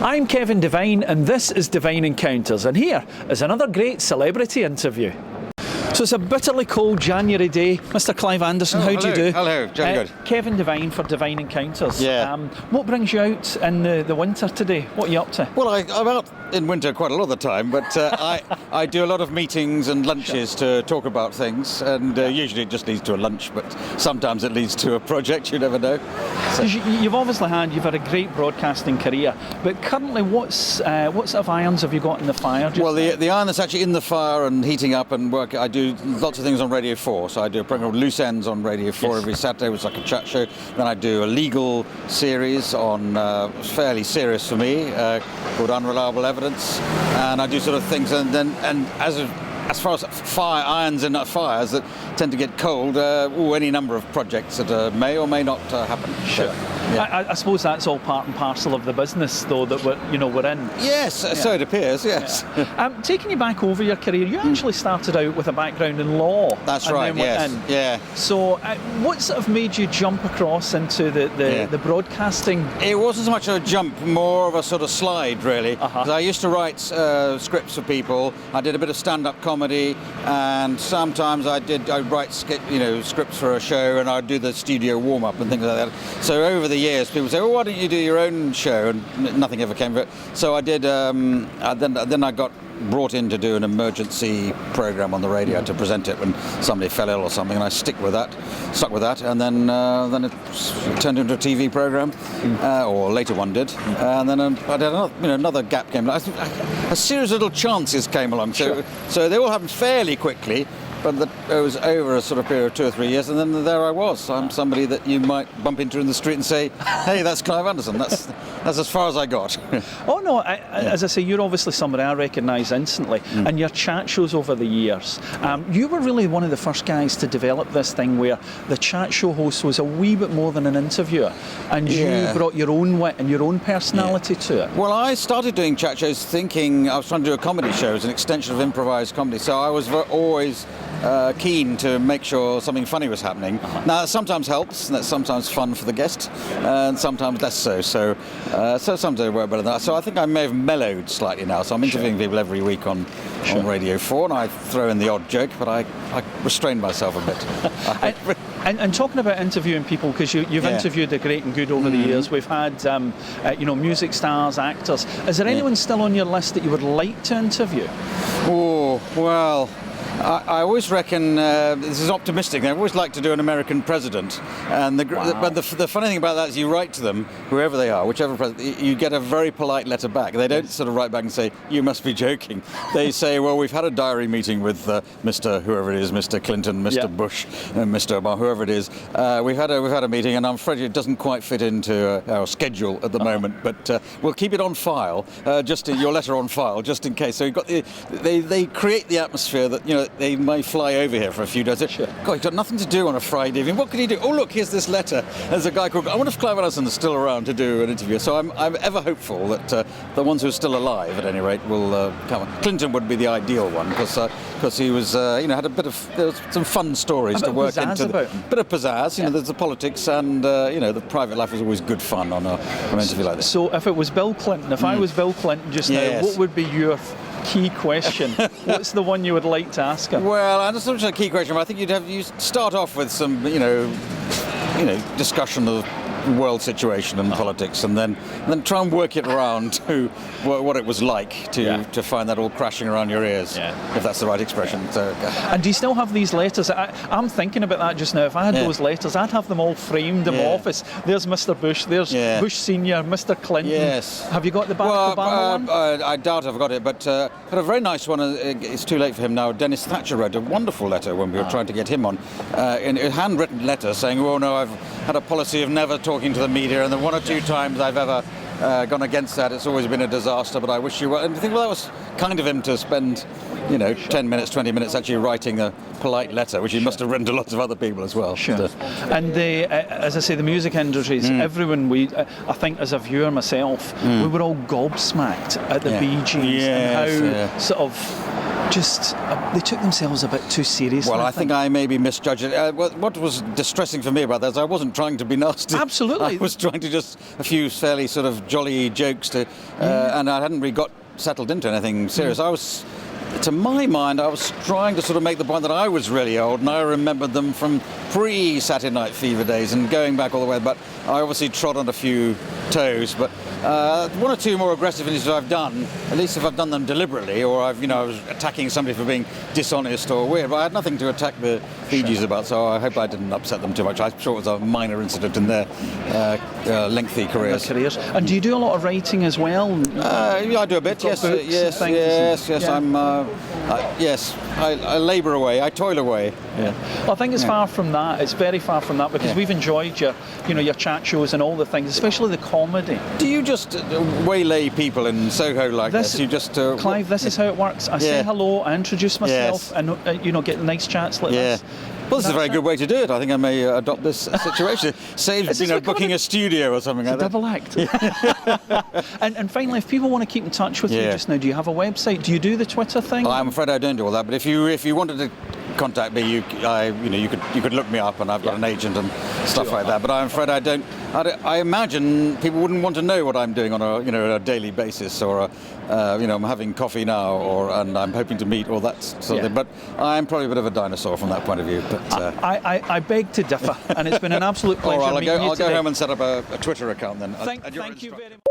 I'm Kevin Devine, and this is Devine Encounters, and here is another great celebrity interview. So it's a bitterly cold January day. Mr. Clive Anderson, how do you do? Hello, very good. Kevin Devine for Devine Encounters. Yeah. What brings you out in the winter today? What are you up to? Well, I'm out in winter quite a lot of the time, but I do a lot of meetings and lunches to talk about things, and usually it just leads to a lunch, but sometimes it leads to a project, you never know. So. You've had a great broadcasting career, but currently what sort of irons have you got in the fire? Well, the iron that's actually in the fire and heating up and work, I do lots of things on Radio 4. So I do a program called Loose Ends on Radio 4 every Saturday, which is like a chat show. Then I do a legal series on fairly serious for me called Unreliable Evidence, and I do sort of things. And as far as irons in fires that tend to get cold, any number of projects that may or may not happen. Sure. Yeah. I suppose that's all part and parcel of the business, though, that we're in. Yes, yeah. So it appears. Yes. Yeah. Taking you back over your career, you actually started out with a background in law. That's right. Yes. Yeah. So, what sort of made you jump across into the broadcasting? It wasn't so much a jump, more of a sort of slide, really. Because I used to write scripts for people. I did a bit of stand-up comedy, and sometimes I'd write scripts for a show, and I'd do the studio warm-up and things like that. So over the years, people say, "Oh, why don't you do your own show?" And nothing ever came of it. So I did. Then I got brought in to do an emergency program on the radio to present it when somebody fell ill or something, and I stuck with that, and then it turned into a TV program, or later one did, and then I did another gap came. A series of little chances came along, so they all happened fairly quickly. But it was over a sort of period of 2 or 3 years, and then there I was. I'm somebody that you might bump into in the street and say, "Hey, that's Clive Anderson." That's as far as I got. Oh no! As I say, you're obviously somebody I recognise instantly, and your chat shows over the years. You were really one of the first guys to develop this thing where the chat show host was a wee bit more than an interviewer, and you brought your own wit and your own personality to it. Well, I started doing chat shows thinking I was trying to do a comedy show as an extension of improvised comedy, so I was always keen to make sure something funny was happening. Now, that sometimes helps, and that's sometimes fun for the guest, and sometimes less so. So sometimes it works better than that. So I think I may have mellowed slightly now. So I'm interviewing people every week on Radio 4, and I throw in the odd joke, but I restrain myself a bit. And talking about interviewing people, because you've interviewed the great and good over the years. We've had music stars, actors. Is there anyone still on your list that you would like to interview? Oh, well, I always reckon this is optimistic. I always like to do an American president, and but the funny thing about that is you write to them, whoever they are, whichever president, you get a very polite letter back. They don't sort of write back and say, "You must be joking." They say, "Well, we've had a diary meeting with Mr. whoever it is, Mr. Clinton, Mr. Bush, Mr. Obama, whoever it is. We've had a meeting, and I'm afraid it doesn't quite fit into our schedule at the moment, but we'll keep it on file, your letter on file, just in case." So you've got they create the atmosphere that they may fly over here for a few days. God, you've got nothing to do on a Friday evening. What can you do? Oh, look, here's this letter. There's a guy called... I wonder if Clive Anderson is still around to do an interview. So I'm ever hopeful that the ones who are still alive, at any rate, will come on. Clinton would be the ideal one, because he was, had a bit of... There was some fun stories to work into. Bit of pizzazz. There's the politics, and, the private life was always good fun on an interview like this. So if it was Bill Clinton, if I was Bill Clinton just now, what would be your key question? What's the one you would like to ask him? Well, I don't know a key question, but I think you start off with some, discussion of world situation and politics, and then try and work it around to what it was like to find that all crashing around your ears, if that's the right expression. So, and do you still have these letters? I'm thinking about that just now. If I had those letters, I'd have them all framed in my office. There's Mr. Bush, there's Bush Senior, Mr. Clinton. Yes. Have you got the Barack Obama one? I doubt I've got it, but had a very nice one. It's too late for him now. Dennis Thatcher wrote a wonderful letter when we were trying to get him on, in a handwritten letter saying, "Oh no, I've had a policy of never talking to the media, and the 1 or 2 times I've ever gone against that, it's always been a disaster, but I wish you well." And I think, well, that was kind of him to spend, 10 minutes, 20 minutes actually writing a polite letter, which he must have written to lots of other people as well. Sure. And as I say, the music industries, everyone, I think as a viewer myself, we were all gobsmacked at the Bee Gees and how sort of they took themselves a bit too seriously. Well, I think I maybe misjudged it. What was distressing for me about that is I wasn't trying to be nasty. Absolutely. I was trying to just a few fairly sort of jolly jokes and I hadn't really got settled into anything serious. To my mind, I was trying to sort of make the point that I was really old, and I remembered them from pre-Saturday Night Fever days and going back all the way. But I obviously trod on a few toes. But one or two more aggressive initiatives I've done, at least if I've done them deliberately, or I was attacking somebody for being dishonest or weird. But I had nothing to attack the Fijis about, so I hope I didn't upset them too much. I'm sure it was a minor incident in their lengthy careers. And do you do a lot of writing as well? Yeah, I do a bit. Yes. I labour away. I toil away. Yeah. Well, I think it's far from that. It's very far from that because we've enjoyed your chat shows and all the things, especially the comedy. Do you just waylay people in Soho like this? You just Clive, this is how it works. I say hello, I introduce myself, and get nice chats like this. Well, this is a very good way to do it. I think I may adopt this situation. Saves booking a studio or something like that. Double act. And finally, if people want to keep in touch with you just now, do you have a website? Do you do the Twitter thing? Well, I'm afraid I don't do all that. But if you wanted to contact me, you could look me up, and I've got an agent and stuff like that. But I'm afraid I don't. I imagine people wouldn't want to know what I'm doing on a daily basis, or I'm having coffee now, and I'm hoping to meet, or that sort of thing. But I'm probably a bit of a dinosaur from that point of view. But I beg to differ, and it's been an absolute pleasure meeting you today. I'll go home and set up a Twitter account then. Thank you very much.